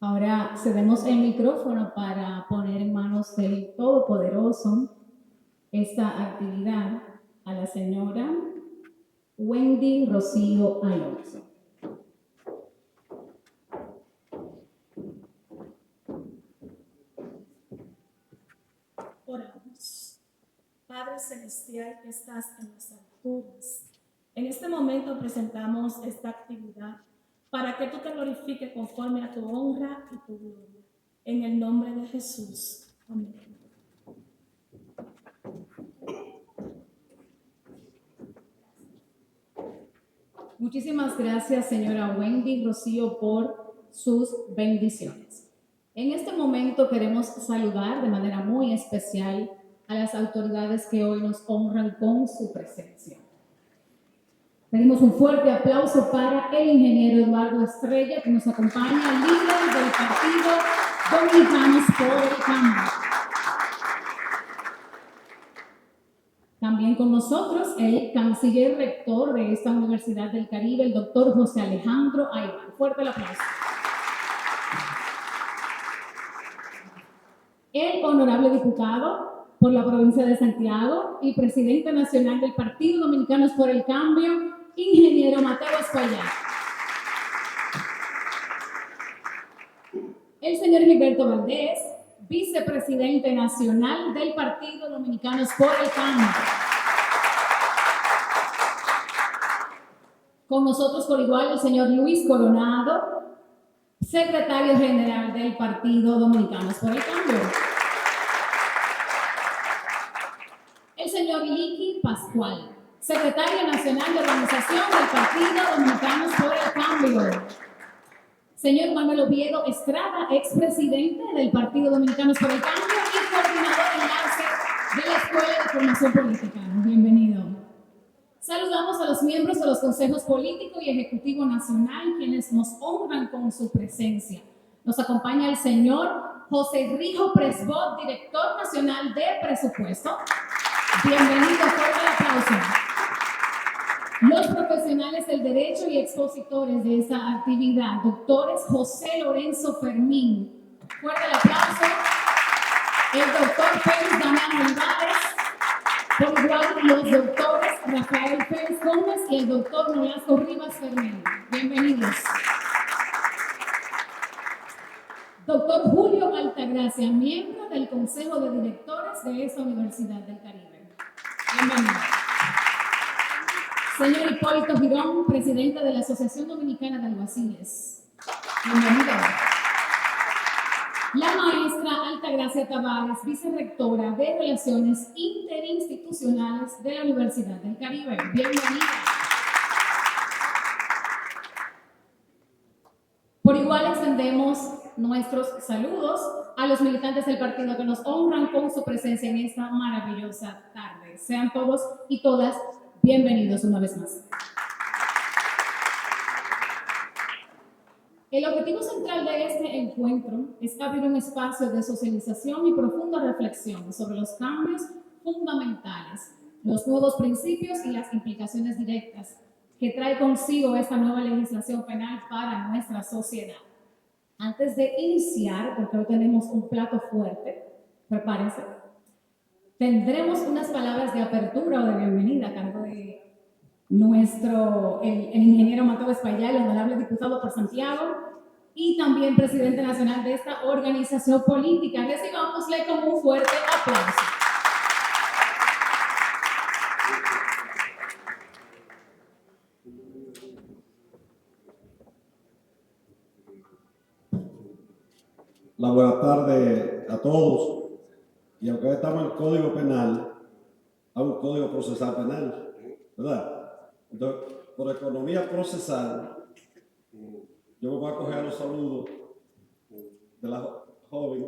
Ahora cedemos el micrófono para poner en manos del Todopoderoso esta actividad a la señora Wendy Rocío Alonso. Oramos. Padre Celestial que estás en las alturas, en este momento presentamos esta actividad para que tú te glorifiques conforme a tu honra y tu gloria. En el nombre de Jesús. Amén. Muchísimas gracias, señora Wendy Rocío, por sus bendiciones. En este momento queremos saludar de manera muy especial a las autoridades que hoy nos honran con su presencia. Pedimos un fuerte aplauso para el ingeniero Eduardo Estrella, que nos acompaña, líder del Partido Dominicanos por el Cambio. También con nosotros el canciller rector de esta Universidad del Caribe, el doctor José Alejandro Aybar. Fuerte el aplauso. El honorable diputado por la provincia de Santiago y presidente nacional del Partido Dominicanos por el Cambio, ingeniero Mateo Espaillat. El señor Gilberto Valdés, vicepresidente nacional del Partido Dominicanos por el Cambio. Con nosotros por igual el señor Luis Coronado, secretario general del Partido Dominicanos por el Cambio. El señor Licky Pascual, secretario nacional de organización del Partido Dominicanos por el Cambio. Señor Manuel Oviedo Estrada, expresidente del Partido Dominicanos por el Cambio y coordinador de enlace de la Escuela de Formación Política. Bienvenido. Saludamos a los miembros de los consejos político y ejecutivo nacional, quienes nos honran con su presencia. Nos acompaña el señor José Rijo Presbot, director nacional de presupuesto. Bienvenido, fuerte el aplauso. Los profesionales del derecho y expositores de esta actividad, doctores José Lorenzo Fermín. Fuerte el aplauso. El doctor Félix Damián Olivares. Por igual, los doctores Rafael Félix Gómez y el doctor Nolasco Rivas Fermín. Bienvenidos. Doctor Julio Altagracia, miembro del Consejo de Directores de esta Universidad del Caribe. Bienvenido. Señor Hipólito Girón, presidente de la Asociación Dominicana de Alguaciles. Bienvenido. La maestra Altagracia Tavares, vicerrectora de Relaciones Interinstitucionales de la Universidad del Caribe. Bienvenida. Por igual extendemos nuestros saludos a los militantes del partido que nos honran con su presencia en esta maravillosa tarde. Sean todos y todas bienvenidos una vez más. El objetivo central de este encuentro es abrir un espacio de socialización y profunda reflexión sobre los cambios fundamentales, los nuevos principios y las implicaciones directas que trae consigo esta nueva legislación penal para nuestra sociedad. Antes de iniciar, porque hoy tenemos un plato fuerte, prepárense, tendremos unas palabras de apertura o de bienvenida a cargo de el ingeniero Mateo Espaillat, el honorable diputado por Santiago y también presidente nacional de esta organización política. Recibámosle con un fuerte aplauso. La buena tarde a todos. Y aunque estamos en el Código Penal, hay un Código Procesal Penal, ¿verdad? Entonces, por economía procesal, yo me voy a coger los saludos de la joven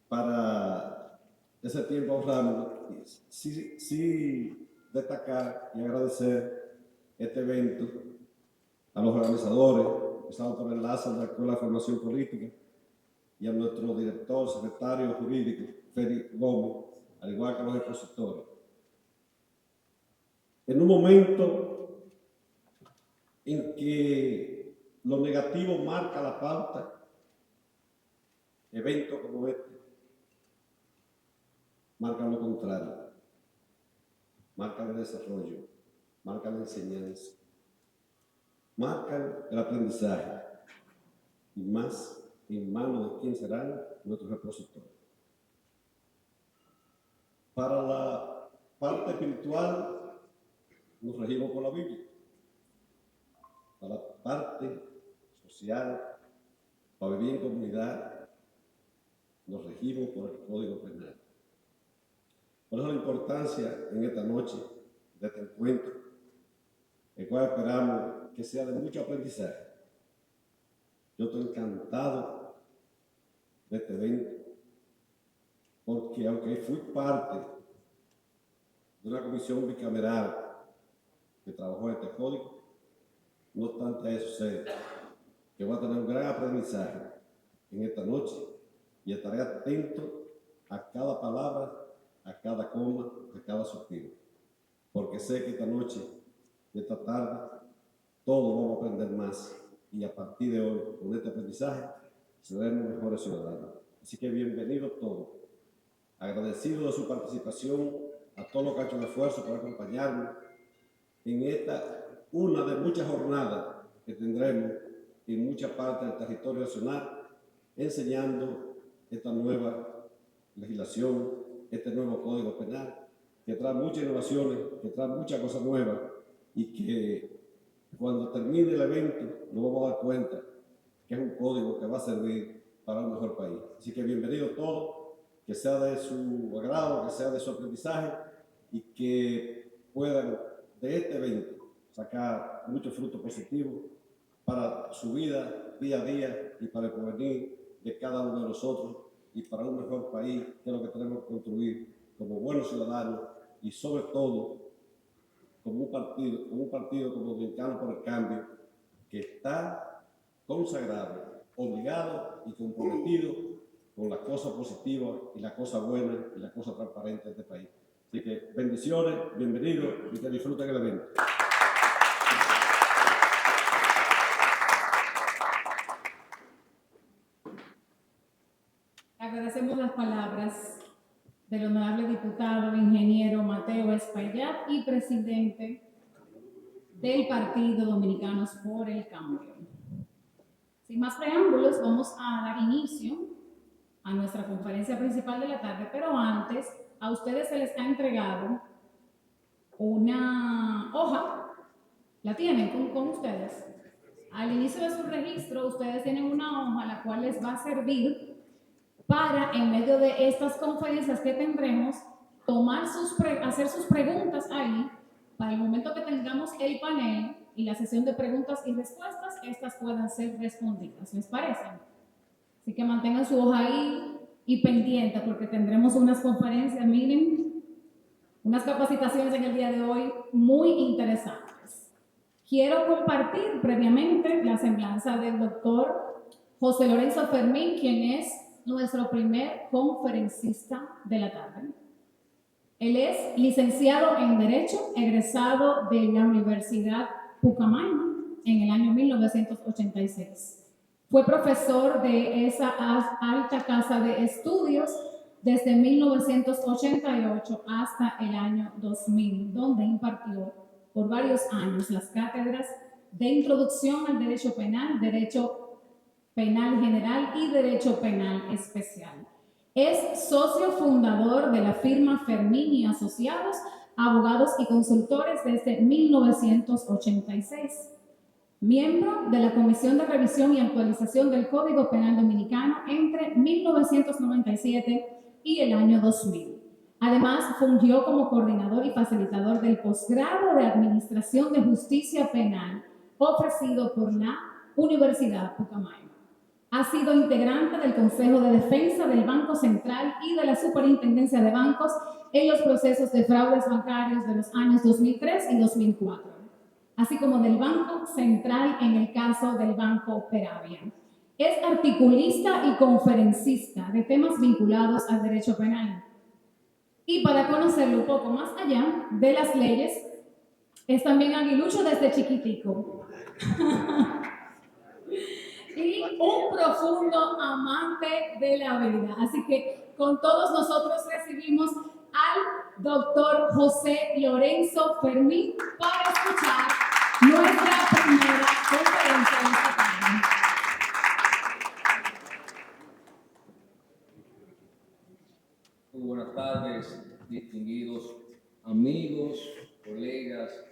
para ese tiempo ahorrado. Sí destacar y agradecer este evento a los organizadores, empezando por el enlace de la Escuela de Formación Política, y a nuestro director, secretario jurídico, Félix Gómez, al igual que los expositores. En un momento en que lo negativo marca la pauta eventos como este marcan lo contrario, marcan el desarrollo, marcan la enseñanza, marcan el aprendizaje y más en manos de quién serán nuestros repositorios. Para la parte espiritual nos regimos por la Biblia. Para la parte social, para vivir en comunidad, nos regimos por el Código Penal. Por eso la importancia en esta noche de este encuentro, el cual esperamos que sea de mucho aprendizaje. Yo estoy encantado de este evento, porque aunque fui parte de una comisión bicameral que trabajó en este código, no obstante eso sé que voy a tener un gran aprendizaje en esta noche y estaré atento a cada palabra, a cada coma, a cada suspiro, porque sé que esta noche, esta tarde, todos vamos a aprender más y a partir de hoy, con este aprendizaje, seremos mejores ciudadanos. Así que bienvenidos todos. Agradecido de su participación a todos los que han hecho el esfuerzo por acompañarnos en esta, una de muchas jornadas que tendremos en muchas partes del territorio nacional, enseñando esta nueva legislación, este nuevo Código Penal, que trae muchas innovaciones, que trae muchas cosas nuevas y que cuando termine el evento nos vamos a dar cuenta que es un código que va a servir para un mejor país. Así que bienvenidos todos, que sea de su agrado, que sea de su aprendizaje y que puedan de este evento sacar muchos frutos positivos para su vida día a día y para el porvenir de cada uno de nosotros y para un mejor país, que es lo que tenemos que construir como buenos ciudadanos y sobre todo como un partido como Dominicanos por el Cambio, que está consagrado, obligado y comprometido con la cosa positiva y la cosa buena y la cosa transparente de este país. Así que bendiciones, bienvenidos y que disfruten el evento. Agradecemos las palabras del honorable diputado, ingeniero Mateo Espaillat y presidente del Partido Dominicanos por el Cambio. Sin más preámbulos, vamos a dar inicio a nuestra conferencia principal de la tarde, pero antes a ustedes se les ha entregado una hoja, ¿la tienen con ustedes? Al inicio de su registro, ustedes tienen una hoja la cual les va a servir para, en medio de estas conferencias que tendremos, hacer sus preguntas ahí, para el momento que tengamos el panel y la sesión de preguntas y respuestas, estas puedan ser respondidas. ¿Les parece? Así que mantengan su hoja ahí y pendiente, porque tendremos unas conferencias, miren, unas capacitaciones en el día de hoy muy interesantes. Quiero compartir previamente la semblanza del doctor José Lorenzo Fermín, quien es nuestro primer conferencista de la tarde. Él es licenciado en Derecho, egresado de la Universidad Pucamaima en el año 1986. Fue profesor de esa alta casa de estudios desde 1988 hasta el año 2000, donde impartió por varios años las cátedras de Introducción al Derecho Penal, Derecho Penal General y Derecho Penal Especial. Es socio fundador de la firma Fermín y Asociados, abogados y consultores desde 1986. Miembro de la Comisión de Revisión y Actualización del Código Penal Dominicano entre 1997 y el año 2000. Además, fungió como coordinador y facilitador del posgrado de Administración de Justicia Penal ofrecido por la Universidad Pucamaima. Ha sido integrante del Consejo de Defensa del Banco Central y de la Superintendencia de Bancos en los procesos de fraudes bancarios de los años 2003 y 2004, así como del Banco Central en el caso del Banco Peravia. Es articulista y conferencista de temas vinculados al derecho penal. Y para conocerlo un poco más allá de las leyes, es también aguilucho desde chiquitico. y un profundo amante de la vida. Así que con todos nosotros recibimos al doctor José Lorenzo Fermín para escuchar nuestra primera conferencia de esta tarde. Muy buenas tardes, distinguidos amigos, colegas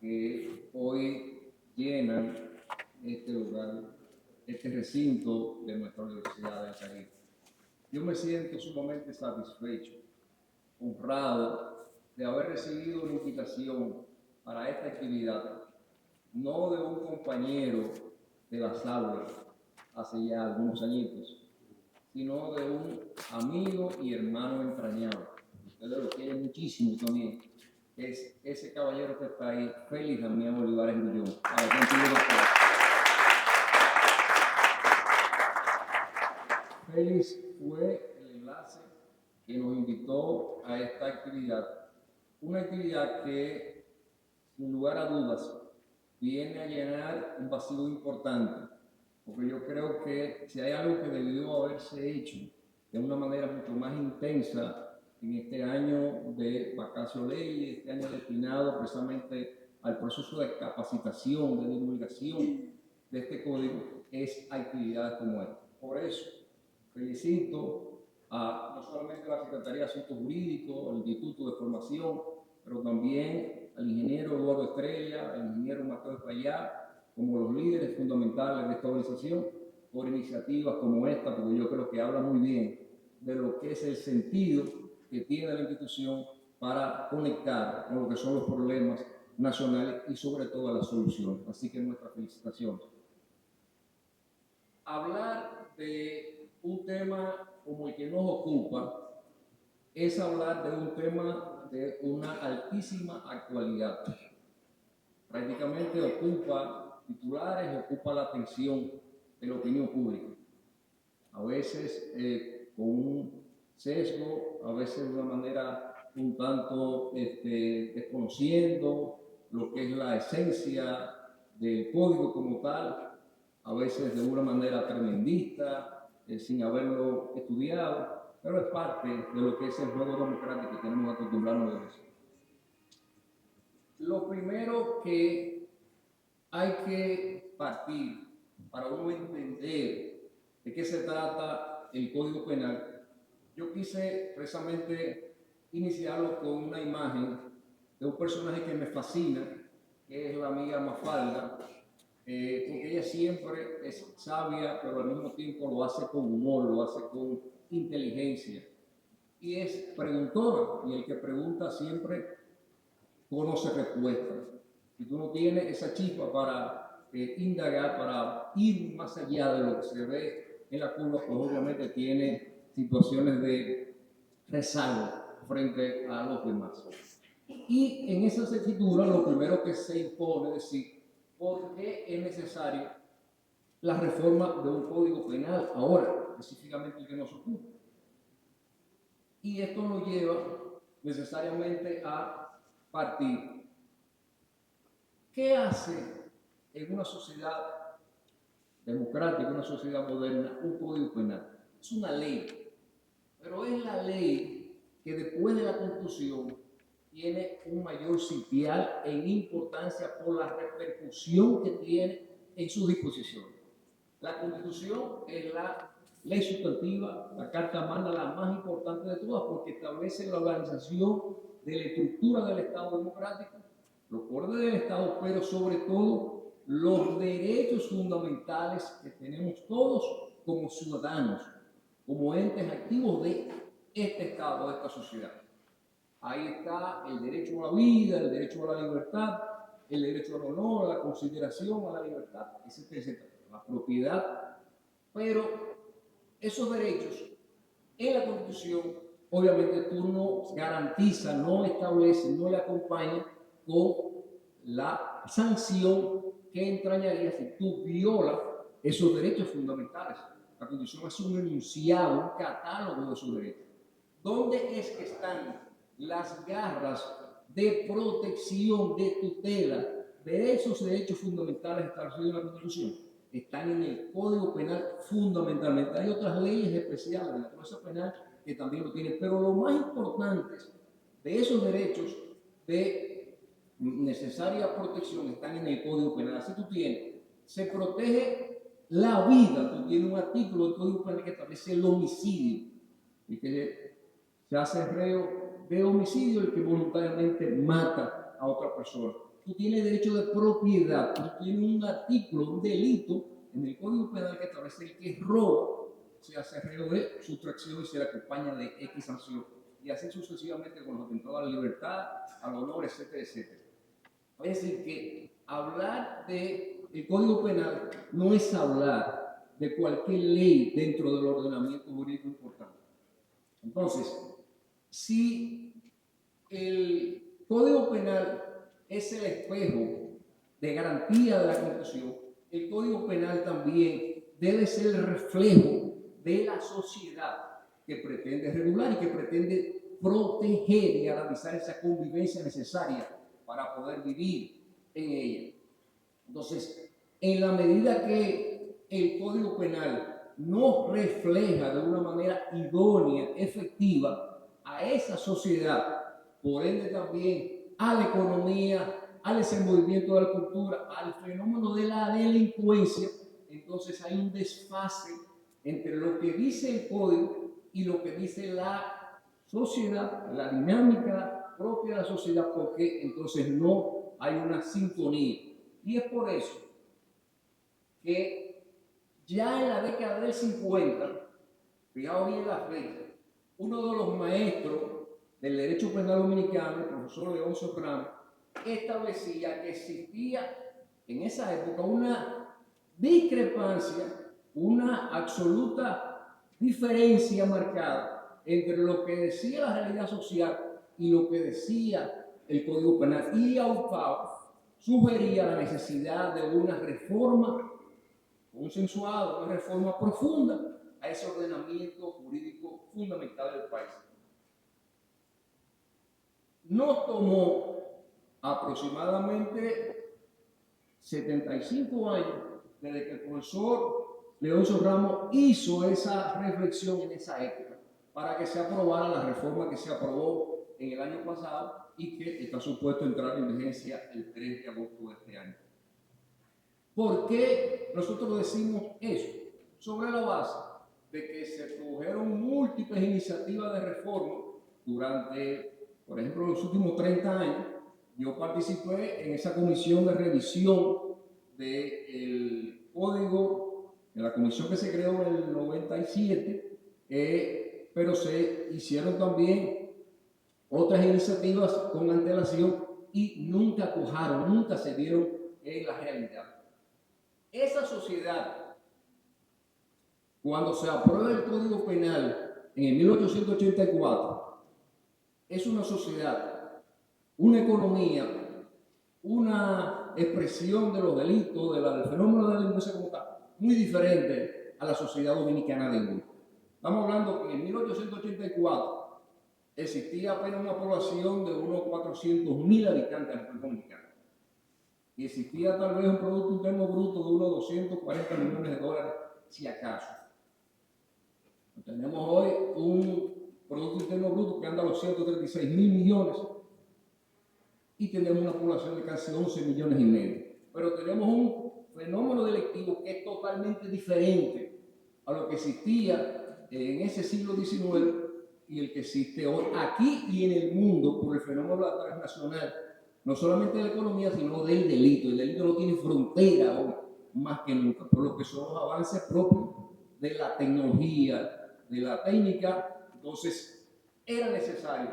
que hoy llenan este lugar, este recinto de nuestra Universidad de Altair. Yo me siento sumamente satisfecho, honrado de haber recibido una invitación para esta actividad, no de un compañero de las aulas hace ya algunos añitos, sino de un amigo y hermano entrañable. Ustedes lo quieren muchísimo también. Es ese caballero que está ahí, Félix Damián Olivares Grullón. Félix fue el enlace que nos invitó a esta actividad. Una actividad que, sin lugar a dudas, viene a llenar un vacío importante. Porque yo creo que si hay algo que debió haberse hecho de una manera mucho más intensa en este año de vacatio ley, este año destinado precisamente al proceso de capacitación, de divulgación de este código, es actividades como esta. Por eso, felicito no solamente a la Secretaría de Asuntos Jurídicos, al Instituto de Formación, pero también al ingeniero Eduardo Estrella, al ingeniero Mateo Espallá, como los líderes fundamentales de esta organización, por iniciativas como esta, porque yo creo que habla muy bien de lo que es el sentido que tiene la institución para conectar con lo que son los problemas nacionales y sobre todo las soluciones. Así que nuestra felicitación. Hablar de un tema como el que nos ocupa es hablar de un tema de una altísima actualidad. Prácticamente ocupa titulares, ocupa la atención de la opinión pública. A veces con un sesgo, a veces de una manera un tanto desconociendo lo que es la esencia del código como tal, a veces de una manera tremendista, sin haberlo estudiado, pero es parte de lo que es el juego democrático que tenemos que acostumbrarnos a eso. Lo primero que hay que partir para uno entender de qué se trata el Código Penal. Yo quise precisamente iniciarlo con una imagen de un personaje que me fascina, que es la amiga Mafalda, porque ella siempre es sabia, pero al mismo tiempo lo hace con humor, lo hace con inteligencia. Y es preguntona, y el que pregunta siempre conoce respuesta. Si tú no tienes esa chispa para indagar, para ir más allá de lo que se ve en la curva, pues obviamente tiene situaciones de rezago frente a los demás. Y en esa escritura lo primero que se impone es decir, ¿por qué es necesario la reforma de un código penal ahora, específicamente el que nos ocupa? Y esto nos lleva necesariamente a partir. ¿Qué hace en una sociedad democrática, una sociedad moderna, un código penal? Es una ley, pero es la ley que después de la Constitución tiene un mayor sitial en importancia por la repercusión que tiene en sus disposiciones. La Constitución es la ley sustantiva, la Carta Magna, la más importante de todas, porque establece la organización de la estructura del Estado democrático, los poderes del Estado, pero sobre todo los derechos fundamentales que tenemos todos como ciudadanos, como entes activos de este Estado, de esta sociedad. Ahí está el derecho a la vida, el derecho a la libertad, el derecho al honor, a la consideración, a la libertad, etcétera, la propiedad. Pero esos derechos en la Constitución, obviamente tú no garantiza, no establece, no le acompaña con la sanción que entrañaría si tú violas esos derechos fundamentales. La Constitución hace un enunciado, un catálogo de esos derechos. ¿Dónde es que están las garras de protección, de tutela de esos derechos fundamentales establecidos en la Constitución? están en el Código Penal fundamentalmente. Hay otras leyes especiales de la Código Penal que también lo tienen, pero lo más importante de esos derechos de necesaria protección están en el Código Penal. Así tú tienes, se protege la vida. Tú tienes un artículo del Código Penal que establece el homicidio, y que se hace reo de homicidio el que voluntariamente mata a otra persona. Tú tienes derecho de propiedad. Tú tienes un artículo, un delito en el Código Penal que establece el que roba, se hace reo de sustracción y se le acompaña de X sanción. Y así sucesivamente con los atentados a la libertad, al honor, etcétera, etcétera. Es decir, que hablar del Código Penal no es hablar de cualquier ley dentro del ordenamiento jurídico importante. Entonces, si el Código Penal es el espejo de garantía de la Constitución, el Código Penal también debe ser el reflejo de la sociedad que pretende regular y que pretende proteger y garantizar esa convivencia necesaria para poder vivir en ella. Entonces, en la medida que el Código Penal no refleja de una manera idónea, efectiva, a esa sociedad, por ende también a la economía, al desenvolvimiento de la cultura, al fenómeno de la delincuencia, entonces hay un desfase entre lo que dice el Código y lo que dice la sociedad, la dinámica propia de la sociedad, porque entonces no hay una sintonía. Y es por eso que ya en la década del 50, fijaos bien la fecha, uno de los maestros del derecho penal dominicano, el profesor Leoncio Ramos, establecía que existía en esa época una discrepancia, una absoluta diferencia marcada entre lo que decía la realidad social y lo que decía el Código Penal. Y Aupao sugería la necesidad de una reforma consensuada, una reforma profunda a ese ordenamiento jurídico fundamental del país. Nos tomó aproximadamente 75 años desde que el profesor Leoncio Ramos hizo esa reflexión en esa época para que se aprobara la reforma que se aprobó en el año pasado y que está supuesto entrar en vigencia el 3 de agosto de este año. ¿Por qué nosotros decimos eso? Sobre la base de que se produjeron múltiples iniciativas de reforma durante, por ejemplo, los últimos 30 años. Yo participé en esa comisión de revisión del código, de la comisión que se creó en el 97, pero se hicieron también otras iniciativas con antelación y nunca cuajaron, nunca se dieron en la realidad. Esa sociedad, cuando se aprueba el Código Penal en el 1884, es una sociedad, una economía, una expresión de los delitos, del fenómeno de la delincuencia como tal, muy diferente a la sociedad dominicana de hoy. Estamos hablando que en 1884 existía apenas una población de unos 400.000 habitantes en la República Dominicana. Y existía tal vez un Producto Interno Bruto de unos 240 millones de dólares, si acaso. Tenemos hoy un Producto Interno Bruto que anda a los 136.000 millones y tenemos una población de casi 11 millones y medio. Pero tenemos un fenómeno delictivo que es totalmente diferente a lo que existía en ese siglo XIX y el que existe hoy aquí y en el mundo por el fenómeno transnacional, no solamente de la economía, sino del delito. El delito no tiene frontera hoy, más que nunca, por lo que son los avances propios de la tecnología, de la técnica. Entonces, era necesario,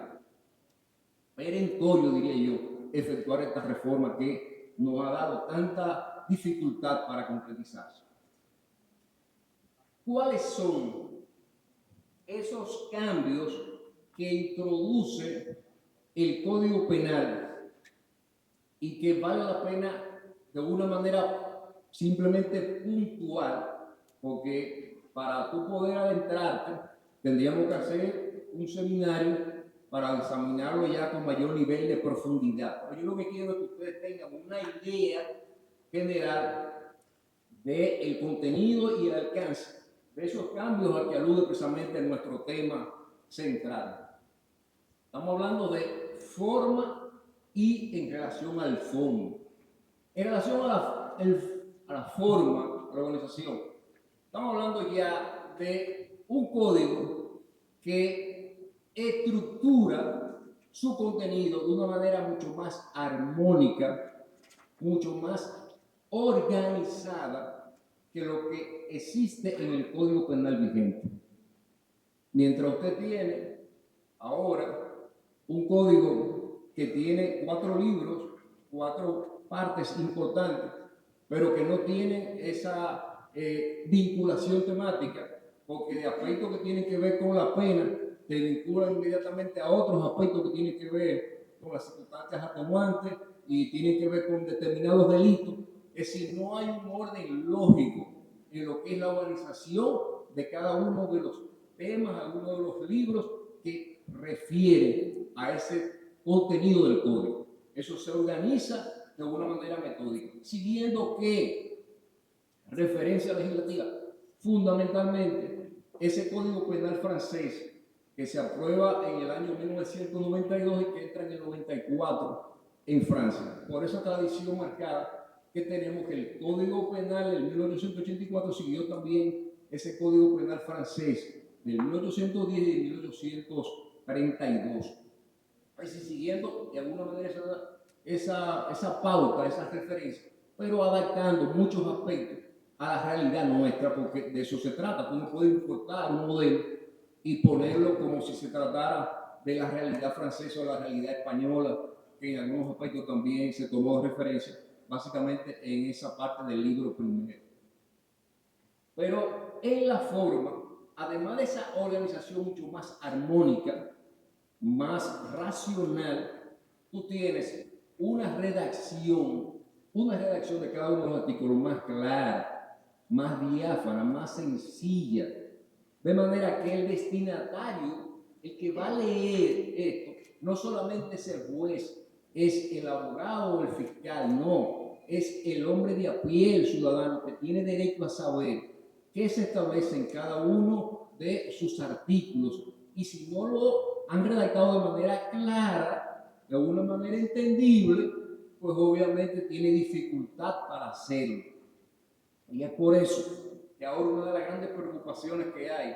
perentorio, diría yo, efectuar esta reforma que nos ha dado tanta dificultad para concretizarse. ¿Cuáles son esos cambios que introduce el Código Penal y que vale la pena de una manera simplemente puntual? Porque para tú poder adentrarte tendríamos que hacer un seminario para examinarlo ya con mayor nivel de profundidad. Pero yo lo que quiero es que ustedes tengan una idea general del contenido y el alcance de esos cambios al que alude precisamente nuestro tema central. Estamos hablando de forma y en relación al fondo. En relación a la forma, a la organización, estamos hablando ya de un código que estructura su contenido de una manera mucho más armónica, mucho más organizada que lo que existe en el Código Penal vigente. Mientras usted tiene ahora un código que tiene 4 libros, 4 partes importantes, pero que no tienen esa vinculación temática, porque de aspectos que tienen que ver con la pena, te vinculan inmediatamente a otros aspectos que tienen que ver con las circunstancias atenuantes y tienen que ver con determinados delitos. Es decir, no hay un orden lógico en lo que es la organización de cada uno de los temas, algunos de los libros que refieren a ese contenido del código. Eso se organiza de una manera metódica, siguiendo que referencia legislativa, fundamentalmente ese Código Penal francés que se aprueba en el año 1992 y que entra en el 94 en Francia. Por esa tradición marcada que tenemos, que el Código Penal del 1884 siguió también ese Código Penal francés del 1810 y 1832. Es decir, siguiendo de alguna manera esa pauta, esa referencia, pero adaptando muchos aspectos a la realidad nuestra, porque de eso se trata. Uno puede importar un modelo y ponerlo como si se tratara de la realidad francesa o la realidad española, que en algunos aspectos también se tomó referencia, básicamente en esa parte del libro primero. Pero en la forma, además de esa organización mucho más armónica, más racional, tú tienes una redacción de cada uno de los artículos más clara, más diáfana, más sencilla, de manera que el destinatario, el que va a leer esto, no solamente es el juez, es el abogado o el fiscal, no, es el hombre de a pie, el ciudadano, que tiene derecho a saber qué se establece en cada uno de sus artículos. Y si no lo han redactado de manera clara, de una manera entendible, pues obviamente tiene dificultad para hacerlo. Y es por eso que ahora una de las grandes preocupaciones que hay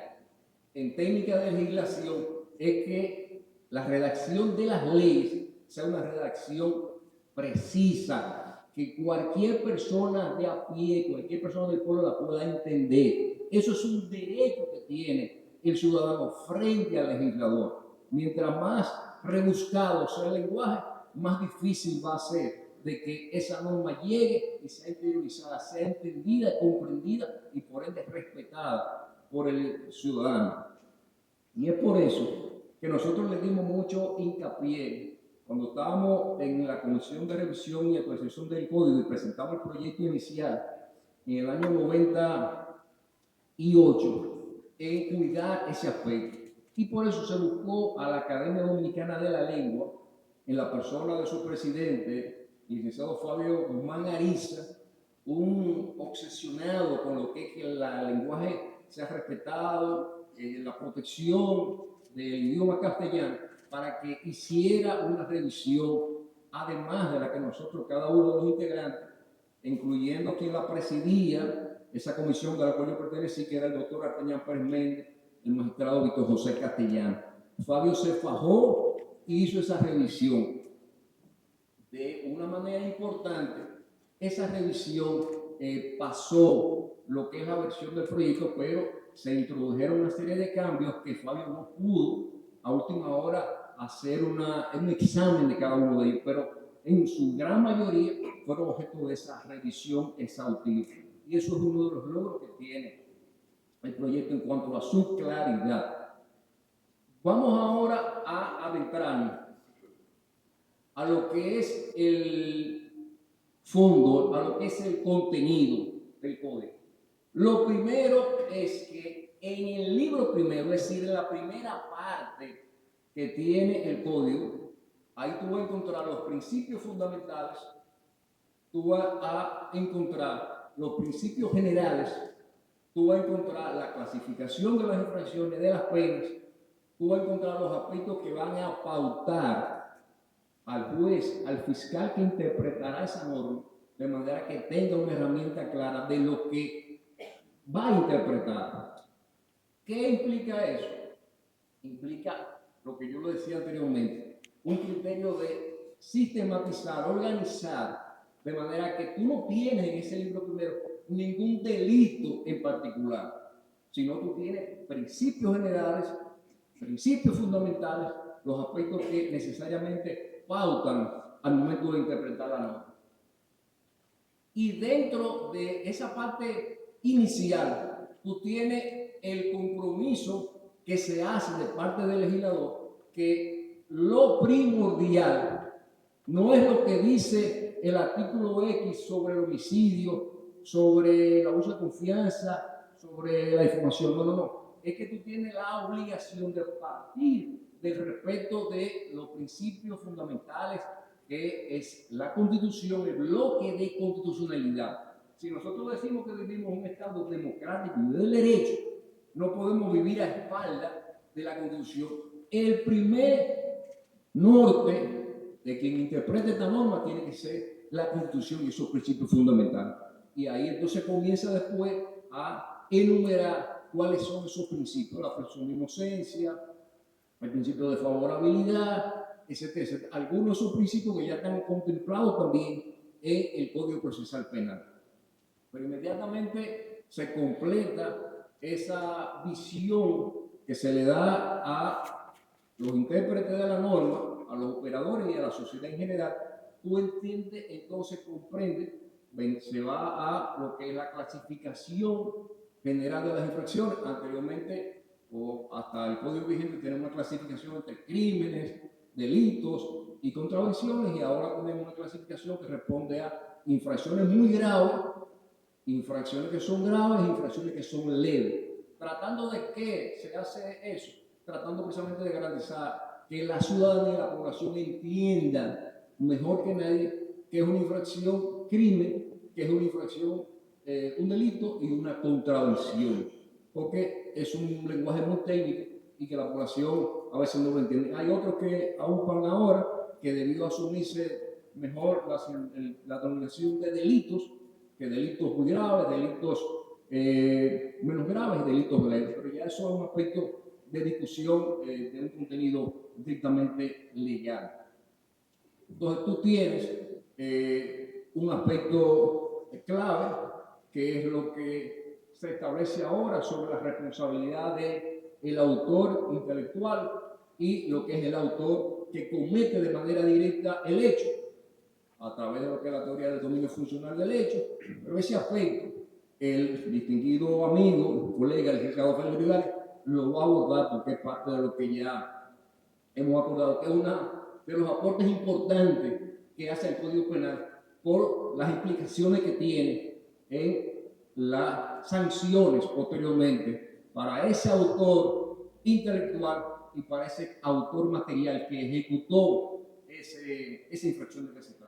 en técnica de legislación es que la redacción de las leyes sea una redacción precisa, que cualquier persona de a pie, cualquier persona del pueblo la pueda entender. Eso es un derecho que tiene el ciudadano frente al legislador. Mientras más rebuscado sea el lenguaje, más difícil va a ser de que esa norma llegue y sea interiorizada, sea entendida, comprendida y por ende respetada por el ciudadano. Y es por eso que nosotros le dimos mucho hincapié cuando estábamos en la Comisión de Revisión y Actualización del Código y presentamos el proyecto inicial en el año 98 en cuidar ese aspecto. Y por eso se buscó a la Academia Dominicana de la Lengua, en la persona de su presidente, el licenciado Fabio Guzmán Ariza, un obsesionado con lo que es que el lenguaje sea respetado, la protección del idioma castellano, para que hiciera una revisión, además de la que nosotros, cada uno de los integrantes, incluyendo quien la presidía, esa comisión de la cual yo pertenecí, que era el doctor Arteñán Pérez Méndez, el magistrado Víctor José Castellano. Fabio se fajó y hizo esa revisión. De una manera importante, esa revisión pasó lo que es la versión del proyecto, pero se introdujeron una serie de cambios que Fabio no pudo a última hora hacer un examen de cada uno de ellos, pero en su gran mayoría fueron objeto de esa revisión exhaustiva. Y eso es uno de los logros que tiene el proyecto en cuanto a su claridad. Vamos ahora a adentrarnos a lo que es el fondo, a lo que es el contenido del código. Lo primero es que en el libro primero, es decir, en la primera parte que tiene el código, ahí tú vas a encontrar los principios fundamentales, tú vas a encontrar los principios generales, tú vas a encontrar la clasificación de las infracciones, de las penas, tú vas a encontrar los aspectos que van a pautar al juez, al fiscal que interpretará esa norma, de manera que tenga una herramienta clara de lo que va a interpretar. ¿Qué implica eso? Implica lo que yo lo decía anteriormente, un criterio de sistematizar, organizar, de manera que tú no tienes en ese libro primero ningún delito en particular, sino tú tienes principios generales, principios fundamentales, los aspectos que necesariamente pautan al momento de interpretar la norma. Y dentro de esa parte inicial, tú tienes el compromiso que se hace de parte del legislador, que lo primordial no es lo que dice el artículo X sobre el homicidio, sobre el abuso de confianza, sobre la información. No. Es que tú tienes la obligación de partir del respeto de los principios fundamentales que es la Constitución, el bloque de constitucionalidad. Si nosotros decimos que vivimos en un Estado democrático y de derecho, no podemos vivir a espaldas de la Constitución. El primer norte de quien interprete esta norma tiene que ser la Constitución y esos principios fundamentales. Y ahí entonces comienza después a enumerar cuáles son esos principios, la presunción de inocencia, el principio de favorabilidad, etcétera, etcétera. Algunos de esos principios que ya están contemplados también en el Código Procesal Penal. Pero inmediatamente se completa esa visión que se le da a los intérpretes de la norma, a los operadores y a la sociedad en general. Tú entiendes, entonces comprendes, se va a lo que es la clasificación general de las infracciones. Anteriormente, o hasta el Código vigente, tenemos una clasificación entre crímenes, delitos y contravenciones, y ahora tenemos una clasificación que responde a infracciones muy graves, infracciones que son graves e infracciones que son leves. ¿Tratando de qué se hace eso? Tratando precisamente de garantizar que la ciudadanía y la población entiendan mejor que nadie que es una infracción crimen, que es una infracción, un delito y una contravención, porque es un lenguaje muy técnico y que la población a veces no lo entiende. Hay otros que aún van ahora, que debido a asumirse mejor la denominación de delitos, que delitos muy graves, delitos menos graves y delitos leves, pero ya eso es un aspecto de discusión de un contenido estrictamente legal. Entonces tú tienes un aspecto clave, que es lo que se establece ahora sobre la responsabilidad del autor intelectual y lo que es el autor que comete de manera directa el hecho, a través de lo que es la teoría del dominio funcional del hecho. Pero ese aspecto, el distinguido amigo, colega, el licenciado Félix Rivales, lo va a abordar porque es parte de lo que ya hemos acordado, que es uno de los aportes importantes que hace el Código Penal por las implicaciones que tiene en las sanciones posteriormente para ese autor intelectual y para ese autor material que ejecutó esa infracción de que se trata.